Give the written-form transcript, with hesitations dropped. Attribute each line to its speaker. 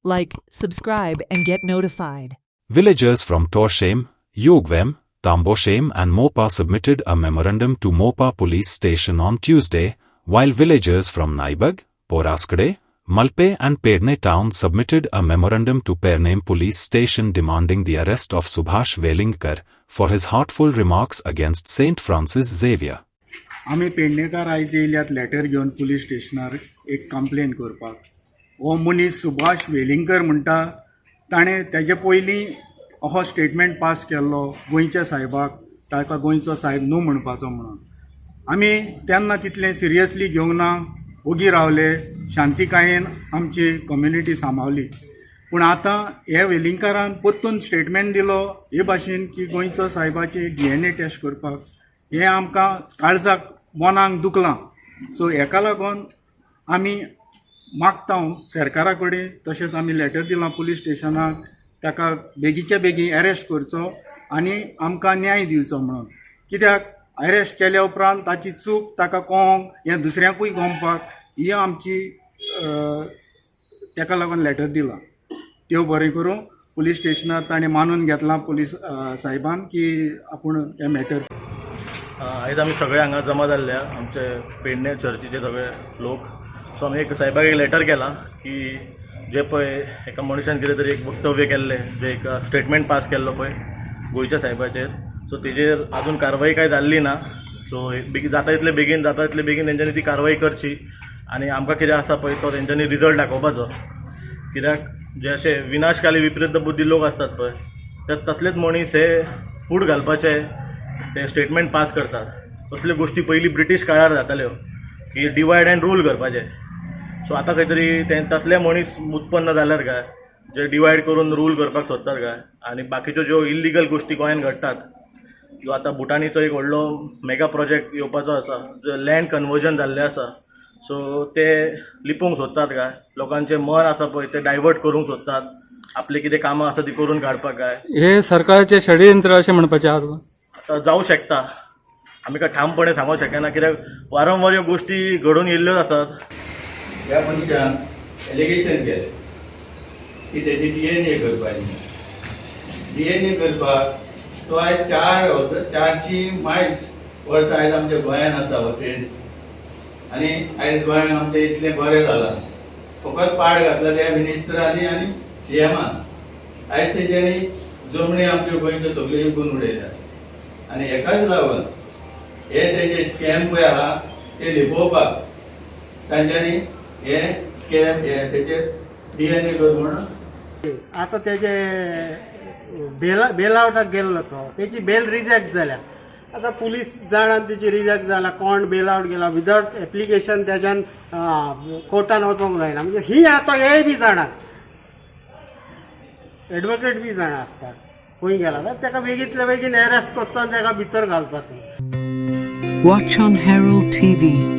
Speaker 1: Like, subscribe, and get notified.
Speaker 2: Villagers from Torsheim, Yogvem, Tambosheim and Mopa submitted a memorandum to Mopa police station on Tuesday, while villagers from Naibag, Poraskade, Malpe and Pedne town submitted a memorandum to Pernem police station demanding the arrest of Subhash Velingkar for his hurtful remarks against St. Francis Xavier.
Speaker 3: आमी पेडणेकार आयज येयल्यात letter घेवन police स्टेशनार एक complain करपाक. हो मनीस सुभाष वेलिंगकर म्हणटा ताणें तेजे पयलीं अहो स्टेटमेंट पास केल्लो गोंयच्या साहेबाक, ताका गोंयचो साहेब न्हू म्हणपाचो म्हणून. आमी तेन्ना तितलें सिरियसली घेवंक ना, ओगी रावले, शांतीकायेन आमची कम्युनिटी सांबाळली. पूण आतां हे वेलिंगकारान परतून स्टेटमेंट दिलो हे भाशेन की गोंयचो साहेबाची DNA टेस्ट करपाक. हें आमकां काळजाक मनाक दुखलां. सो हेका लागून आमी मागता सरकारा कडेन, तशेंच आमी लेटर दिलां पुलीस स्टेशनाक, ताका बेगीच्या बेगीन अरेस्ट करचो आनी आमकां न्याय दिवचो म्हणून. कित्याक अरेस्ट केल्या उपरांत ताची चूक ताका कळोवंक, हें दुसऱ्यांकूय गमपाक, ही आमची ताका लागून लेटर दिलां. त्यो बरें करूं पुलीस स्टेशनार ताणें मानून घेतलां पुलीस साहेबान की आपूण हें मॅटर.
Speaker 4: आयज आमी सगळे हांगा जमा जाल्ले आमचे पेडणे चर्चीचे सगळे लोक. सो आमी एक साहेबाक एक लेटर केलां की जे पळय एका मनशान कितें तरी एक वक्तव्य केल्लें, जे एक स्टेटमेंट पास केल्लो पळय गोंयच्या साहेबाचेर, सो तेजेर अजून कारवाई कांय जाल्ली ना. सो जाता तितले बेगीन तेंच्यांनी ती कारवाई करची आनी आमकां कितें आसा पळय तो तेंच्यांनी रिजल्ट दाखोवपाचो. कित्याक जे अशे विनाशकाली विपरीत बुद्धी लोक असतात पळय, ते तसलेच मनीस हे फूट घालपाचे ते स्टेटमेंट पास करतात. तसल्यो गोश्टी पयलीं ब्रिटीश काळार जाताल्यो की डिवायड अँड रूल करपाचे. सो आतां खंय तरी ते तसले मनीस उत्पन्न जाल्यात काय, जे डिवायड करून रूल करपाक सोदतात काय. आनी बाकीच्यो ज्यो इल्लिगल गोश्टी गोंयांत घडटात, जो आतां भुटानीचो एक व्हडलो मेगा प्रोजेक्ट येवपाचो आसा, जो लँड कन्वर्जन जाल्लें आसा, सो ते लिपोवंक सोदतात काय. लोकांचें मन आसा पळय ते डायवर्ट करूंक सोदतात, आपली कितें कामां आसा ती करून काडपाक काय.
Speaker 5: हे सरकारचे षडयंत्र अशें म्हणपाचें आहा.
Speaker 4: आतां जावं शकता, आमी काय ठामपणे सांगूंक शकना, कित्याक वारंवार ह्यो गोश्टी घडून येयल्ल्यो आसात.
Speaker 6: ह्या मनशान एलिगेशन केलें की तेजी DNA करपाची. DNA करपाक तो आयज 400 मायल्स वर्सां आयज आमच्या गोंयांत आसा वचेन. आनी आयज गोंयांत आमचें इतलें बरें जालां, फकत पाड घातला त्या मिनिस्टरांनी आनी CMान. आयज तेंच्यांनी जमणी आमच्यो गोंयच्यो सगळ्यो विकून उडयल्यात. आनी हेकाच लागून हे तेजे स्कॅम पळय आहा ते लिपोवपाक तांच्यांनी हे स्कॅम तेचेर DNA कर म्हणून.
Speaker 7: आता तेजे बेलआउटाक गेल्लो तो, तेची बेल रिजेक्ट जाल्या. आता पुलीस जाणान तेची रिजेक्ट जाला, कोण बेलआउट गेला विदाउट एप्लिकेशन, त्याच्यान कोर्टान वचोंक जायना. म्हणजे ही आता हे बी जाणात, एडवोकेट बी जाणा आसतात. खंय गेला तर ताका बेगींतल्या बेगीन अरेस्ट करचो आनी ताका भितर घालपाचो.
Speaker 1: Watch on Herald TV.